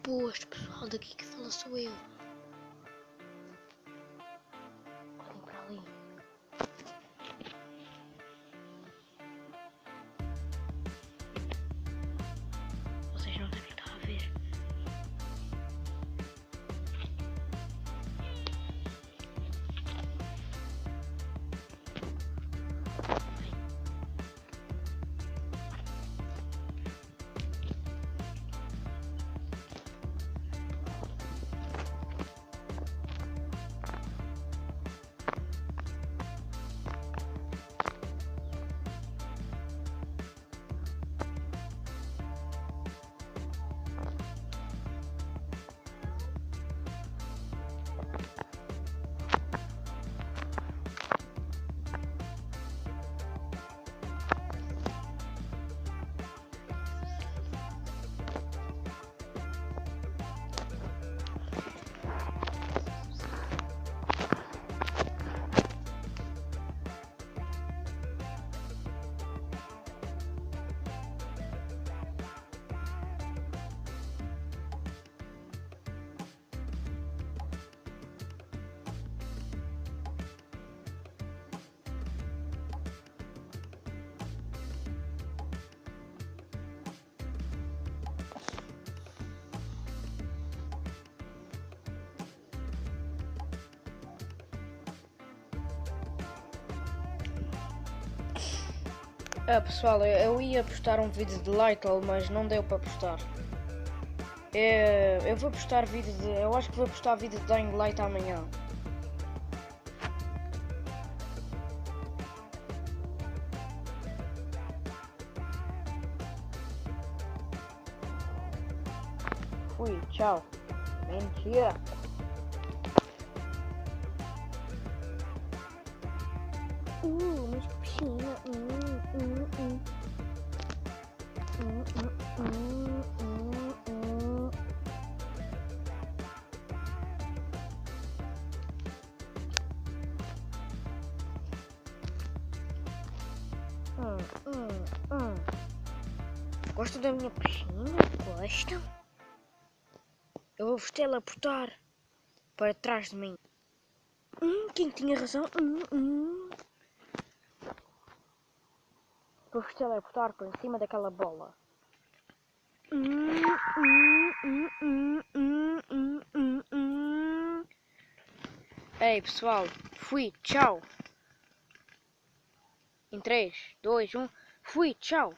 Boas, pessoal, daqui que fala sou eu. Olhem para ali. Vocês não devem estar a ver. Pessoal, eu ia postar um vídeo de Lytle, mas não deu para postar. Eu vou postar vídeo de... Eu acho que vou postar vídeo de Dying Light amanhã. Fui, tchau. Mentira. Mas que piscina. Gostam da minha piscina? Gostam? Eu vou-vos teleportar para trás de mim. Quem tinha razão? Vou-vos teleportar para cima daquela bola. Ei, pessoal, fui, tchau. Em 3, 2, 1, fui, tchau.